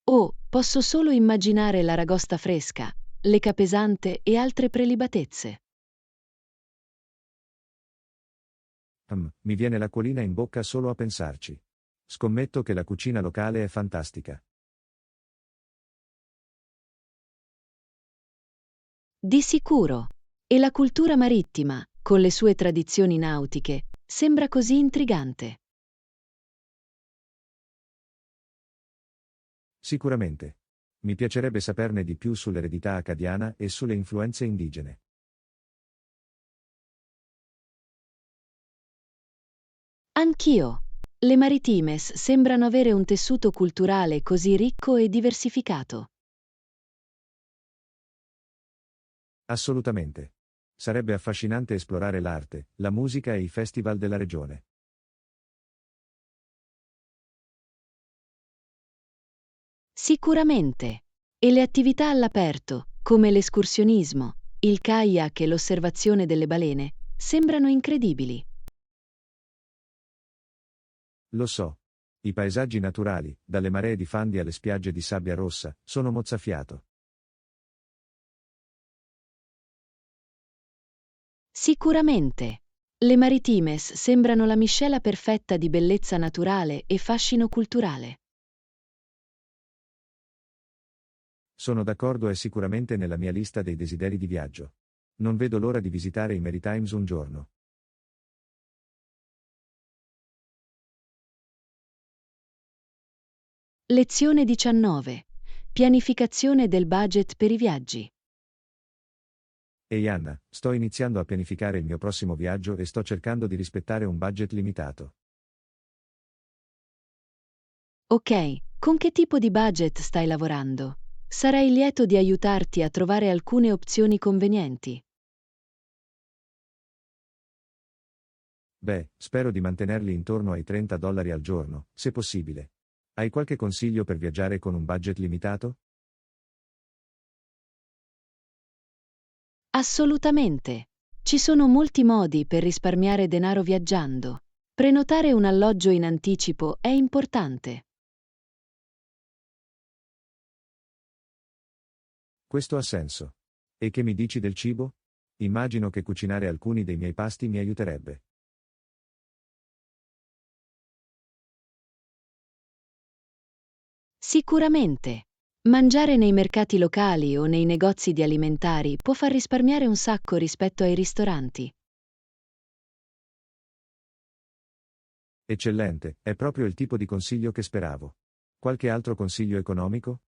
Oh, posso solo immaginare l'aragosta fresca, le capesante e altre prelibatezze. Mi viene l'acquolina in bocca solo a pensarci. Scommetto che la cucina locale è fantastica. Di sicuro. E la cultura marittima, con le sue tradizioni nautiche, sembra così intrigante. Sicuramente. Mi piacerebbe saperne di più sull'eredità accadiana e sulle influenze indigene. Anch'io. Le Maritimes sembrano avere un tessuto culturale così ricco e diversificato. Assolutamente. Sarebbe affascinante esplorare l'arte, la musica e i festival della regione. Sicuramente. E le attività all'aperto, come l'escursionismo, il kayak e l'osservazione delle balene, sembrano incredibili. Lo so. I paesaggi naturali, dalle maree di Fandi alle spiagge di sabbia rossa, sono mozzafiato. Sicuramente. Le Maritimes sembrano la miscela perfetta di bellezza naturale e fascino culturale. Sono d'accordo, è sicuramente nella mia lista dei desideri di viaggio. Non vedo l'ora di visitare i Maritimes un giorno. Lezione 19. Pianificazione del budget per i viaggi. Ehi Anna, sto iniziando a pianificare il mio prossimo viaggio e sto cercando di rispettare un budget limitato. Ok, con che tipo di budget stai lavorando? Sarei lieto di aiutarti a trovare alcune opzioni convenienti. Beh, spero di mantenerli intorno ai $30 al giorno, se possibile. Hai qualche consiglio per viaggiare con un budget limitato? Assolutamente. Ci sono molti modi per risparmiare denaro viaggiando. Prenotare un alloggio in anticipo è importante. Questo ha senso. E che mi dici del cibo? Immagino che cucinare alcuni dei miei pasti mi aiuterebbe. Sicuramente. Mangiare nei mercati locali o nei negozi di alimentari può far risparmiare un sacco rispetto ai ristoranti. Eccellente, è proprio il tipo di consiglio che speravo. Qualche altro consiglio economico?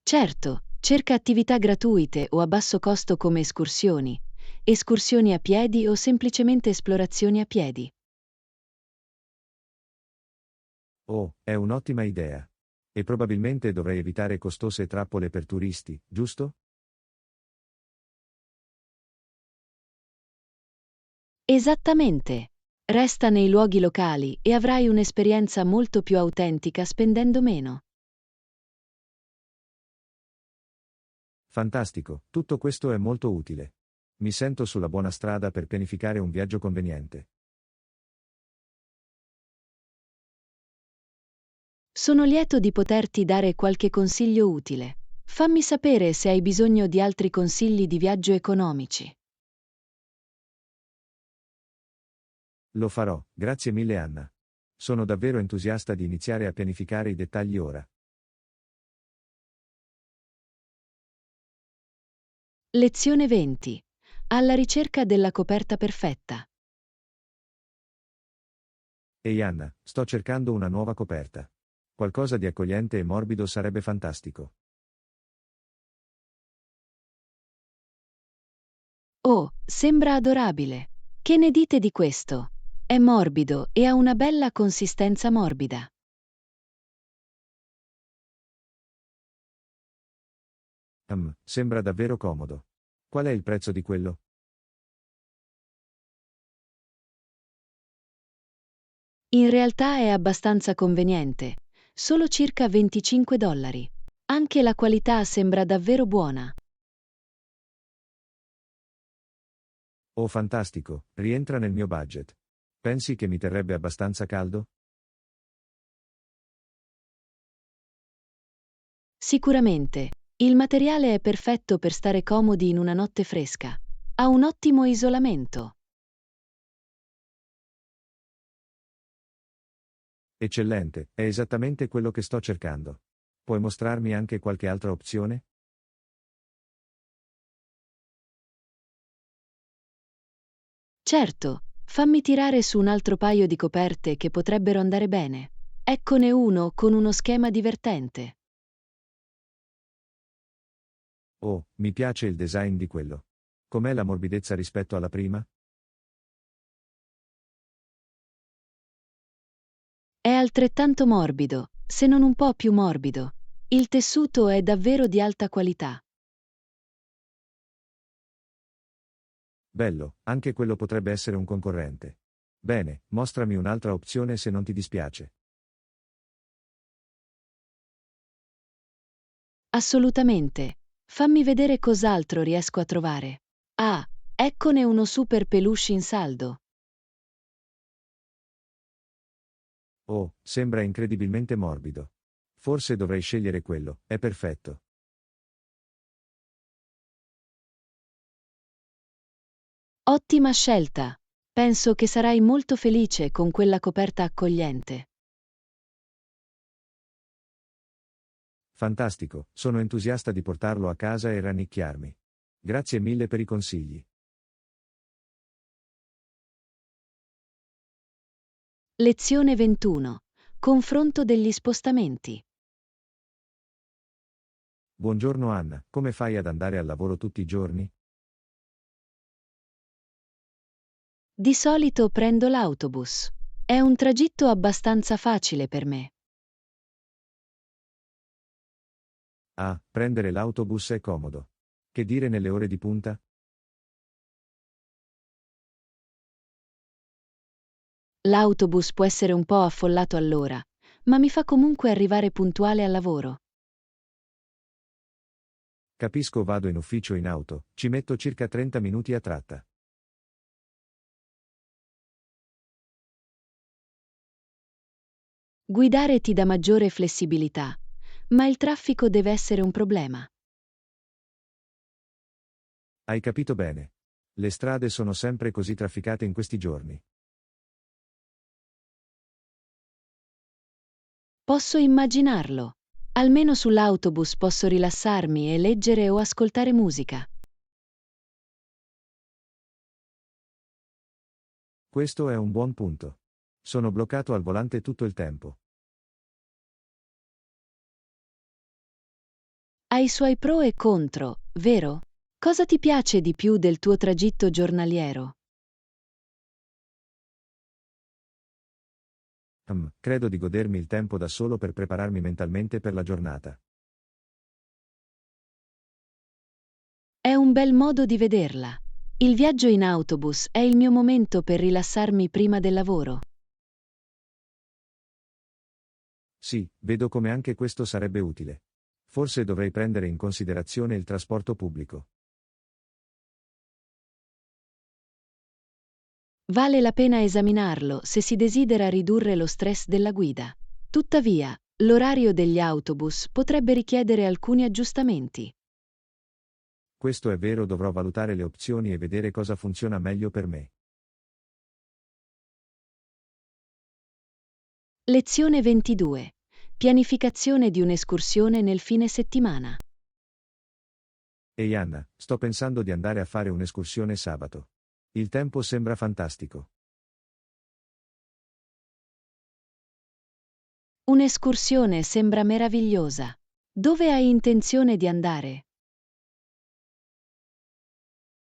Certo, cerca attività gratuite o a basso costo come escursioni a piedi o semplicemente esplorazioni a piedi. Oh, è un'ottima idea. E probabilmente dovrei evitare costose trappole per turisti, giusto? Esattamente. Resta nei luoghi locali e avrai un'esperienza molto più autentica spendendo meno. Fantastico, tutto questo è molto utile. Mi sento sulla buona strada per pianificare un viaggio conveniente. Sono lieto di poterti dare qualche consiglio utile. Fammi sapere se hai bisogno di altri consigli di viaggio economici. Lo farò, grazie mille Anna. Sono davvero entusiasta di iniziare a pianificare i dettagli ora. Lezione 20. Alla ricerca della coperta perfetta. Ehi Anna, sto cercando una nuova coperta. Qualcosa di accogliente e morbido sarebbe fantastico. Oh, sembra adorabile. Che ne dite di questo? È morbido e ha una bella consistenza morbida. Sembra davvero comodo. Qual è il prezzo di quello? In realtà è abbastanza conveniente. Solo circa $25. Anche la qualità sembra davvero buona. Oh fantastico, rientra nel mio budget. Pensi che mi terrebbe abbastanza caldo? Sicuramente. Il materiale è perfetto per stare comodi in una notte fresca. Ha un ottimo isolamento. Eccellente, è esattamente quello che sto cercando. Puoi mostrarmi anche qualche altra opzione? Certo, fammi tirare su un altro paio di coperte che potrebbero andare bene. Eccone uno con uno schema divertente. Oh, mi piace il design di quello. Com'è la morbidezza rispetto alla prima? È altrettanto morbido, se non un po' più morbido. Il tessuto è davvero di alta qualità. Bello, anche quello potrebbe essere un concorrente. Bene, mostrami un'altra opzione se non ti dispiace. Assolutamente. Fammi vedere cos'altro riesco a trovare. Ah, eccone uno super peluche in saldo. Oh, sembra incredibilmente morbido. Forse dovrei scegliere quello, è perfetto. Ottima scelta. Penso che sarai molto felice con quella coperta accogliente. Fantastico, sono entusiasta di portarlo a casa e rannicchiarmi. Grazie mille per i consigli. Lezione 21. Confronto degli spostamenti. Buongiorno Anna, come fai ad andare al lavoro tutti i giorni? Di solito prendo l'autobus. È un tragitto abbastanza facile per me. Ah, prendere l'autobus è comodo. Che dire nelle ore di punta? L'autobus può essere un po' affollato all'ora, ma mi fa comunque arrivare puntuale al lavoro. Capisco, vado in ufficio in auto, ci metto circa 30 minuti a tratta. Guidare ti dà maggiore flessibilità, ma il traffico deve essere un problema. Hai capito bene. Le strade sono sempre così trafficate in questi giorni. Posso immaginarlo. Almeno sull'autobus posso rilassarmi e leggere o ascoltare musica. Questo è un buon punto. Sono bloccato al volante tutto il tempo. Ha i suoi pro e contro, vero? Cosa ti piace di più del tuo tragitto giornaliero? Credo di godermi il tempo da solo per prepararmi mentalmente per la giornata. È un bel modo di vederla. Il viaggio in autobus è il mio momento per rilassarmi prima del lavoro. Sì, vedo come anche questo sarebbe utile. Forse dovrei prendere in considerazione il trasporto pubblico. Vale la pena esaminarlo se si desidera ridurre lo stress della guida. Tuttavia, l'orario degli autobus potrebbe richiedere alcuni aggiustamenti. Questo è vero, dovrò valutare le opzioni e vedere cosa funziona meglio per me. Lezione 22. Pianificazione di un'escursione nel fine settimana. Ehi Anna, sto pensando di andare a fare un'escursione sabato. Il tempo sembra fantastico. Un'escursione sembra meravigliosa. Dove hai intenzione di andare?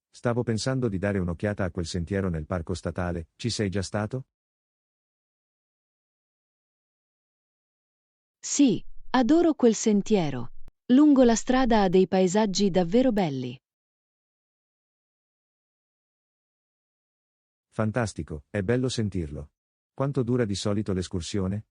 Stavo pensando di dare un'occhiata a quel sentiero nel parco statale, ci sei già stato? Sì, adoro quel sentiero. Lungo la strada ha dei paesaggi davvero belli. Fantastico, è bello sentirlo. Quanto dura di solito l'escursione?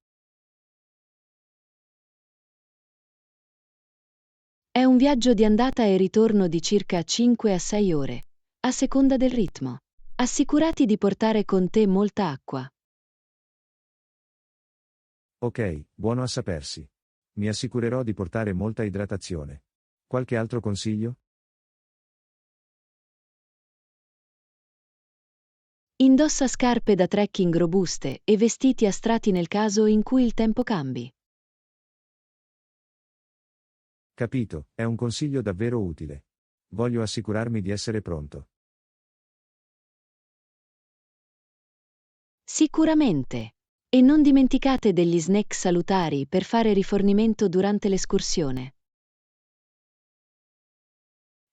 È un viaggio di andata e ritorno di circa 5 a 6 ore, a seconda del ritmo. Assicurati di portare con te molta acqua. Ok, buono a sapersi. Mi assicurerò di portare molta idratazione. Qualche altro consiglio? Indossa scarpe da trekking robuste e vestiti a strati nel caso in cui il tempo cambi. Capito, è un consiglio davvero utile. Voglio assicurarmi di essere pronto. Sicuramente. E non dimenticate degli snack salutari per fare rifornimento durante l'escursione.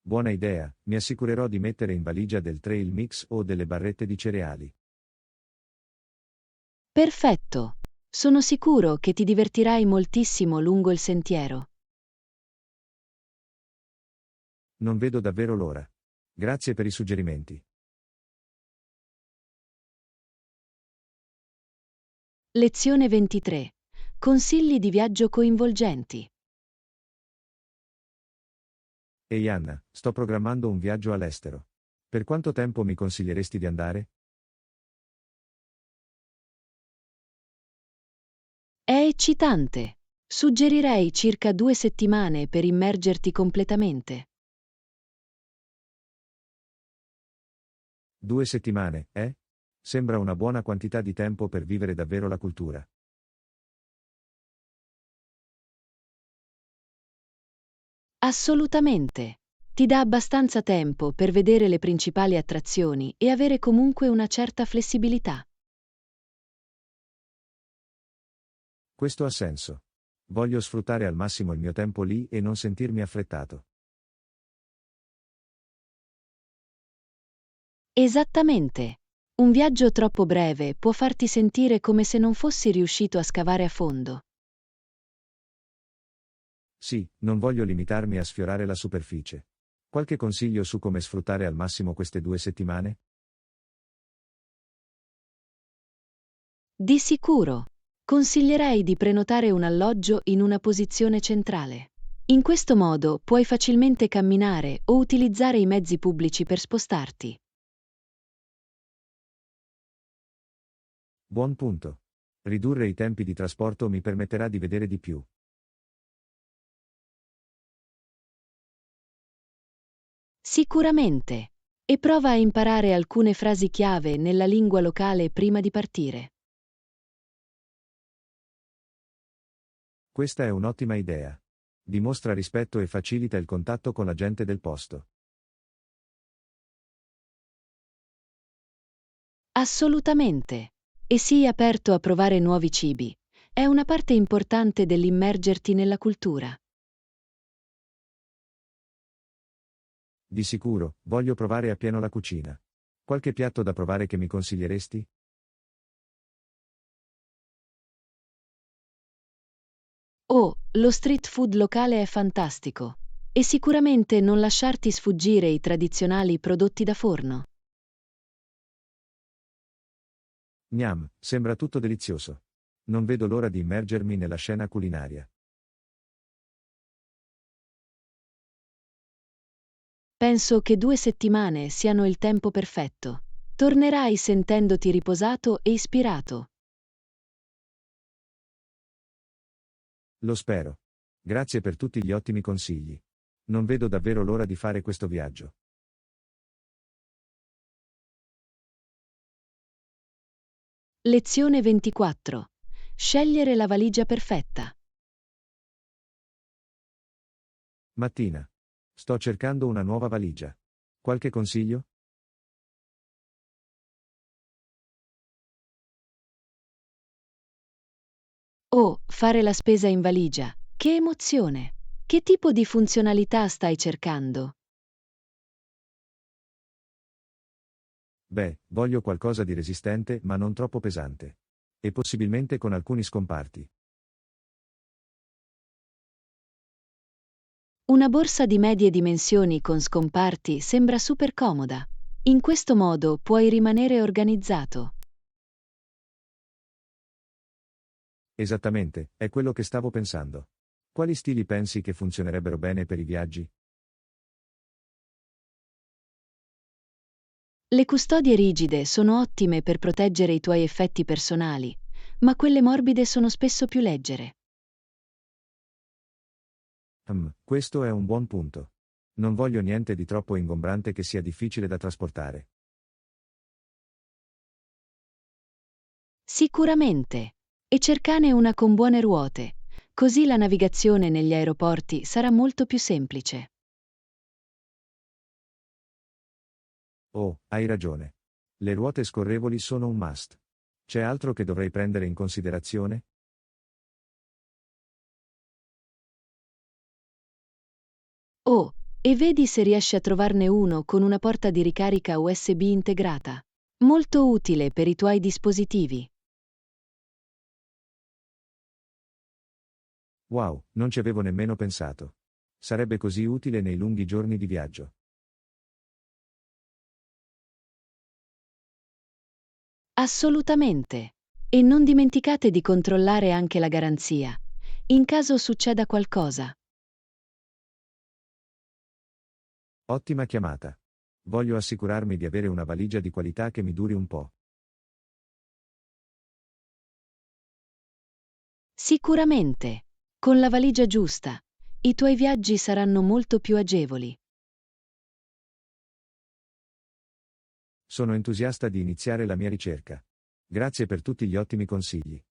Buona idea, mi assicurerò di mettere in valigia del trail mix o delle barrette di cereali. Perfetto. Sono sicuro che ti divertirai moltissimo lungo il sentiero. Non vedo davvero l'ora. Grazie per i suggerimenti. Lezione 23. Consigli di viaggio coinvolgenti. Ehi Anna, sto programmando un viaggio all'estero. Per quanto tempo mi consiglieresti di andare? È eccitante. Suggerirei circa 2 settimane per immergerti completamente. 2 settimane, eh? Sembra una buona quantità di tempo per vivere davvero la cultura. Assolutamente. Ti dà abbastanza tempo per vedere le principali attrazioni e avere comunque una certa flessibilità. Questo ha senso. Voglio sfruttare al massimo il mio tempo lì e non sentirmi affrettato. Esattamente. Un viaggio troppo breve può farti sentire come se non fossi riuscito a scavare a fondo. Sì, non voglio limitarmi a sfiorare la superficie. Qualche consiglio su come sfruttare al massimo queste 2 settimane? Di sicuro. Consiglierei di prenotare un alloggio in una posizione centrale. In questo modo puoi facilmente camminare o utilizzare i mezzi pubblici per spostarti. Buon punto. Ridurre i tempi di trasporto mi permetterà di vedere di più. Sicuramente. E prova a imparare alcune frasi chiave nella lingua locale prima di partire. Questa è un'ottima idea. Dimostra rispetto e facilita il contatto con la gente del posto. Assolutamente. E sii aperto a provare nuovi cibi. È una parte importante dell'immergerti nella cultura. Di sicuro, voglio provare appieno la cucina. Qualche piatto da provare che mi consiglieresti? Oh, lo street food locale è fantastico. E sicuramente non lasciarti sfuggire i tradizionali prodotti da forno. Gnam, sembra tutto delizioso. Non vedo l'ora di immergermi nella scena culinaria. Penso che 2 settimane siano il tempo perfetto. Tornerai sentendoti riposato e ispirato. Lo spero. Grazie per tutti gli ottimi consigli. Non vedo davvero l'ora di fare questo viaggio. Lezione 24. Scegliere la valigia perfetta. Mattina. Sto cercando una nuova valigia. Qualche consiglio? Oh, fare la spesa in valigia. Che emozione! Che tipo di funzionalità stai cercando? Beh, voglio qualcosa di resistente ma non troppo pesante. E possibilmente con alcuni scomparti. Una borsa di medie dimensioni con scomparti sembra super comoda. In questo modo puoi rimanere organizzato. Esattamente, è quello che stavo pensando. Quali stili pensi che funzionerebbero bene per i viaggi? Le custodie rigide sono ottime per proteggere i tuoi effetti personali, ma quelle morbide sono spesso più leggere. Questo è un buon punto. Non voglio niente di troppo ingombrante che sia difficile da trasportare. Sicuramente. E cercane una con buone ruote, così la navigazione negli aeroporti sarà molto più semplice. Oh, hai ragione. Le ruote scorrevoli sono un must. C'è altro che dovrei prendere in considerazione? Oh, e vedi se riesci a trovarne uno con una porta di ricarica USB integrata. Molto utile per i tuoi dispositivi. Wow, non ci avevo nemmeno pensato. Sarebbe così utile nei lunghi giorni di viaggio. Assolutamente. E non dimenticate di controllare anche la garanzia, in caso succeda qualcosa. Ottima chiamata. Voglio assicurarmi di avere una valigia di qualità che mi duri un po'. Sicuramente. Con la valigia giusta, i tuoi viaggi saranno molto più agevoli. Sono entusiasta di iniziare la mia ricerca. Grazie per tutti gli ottimi consigli.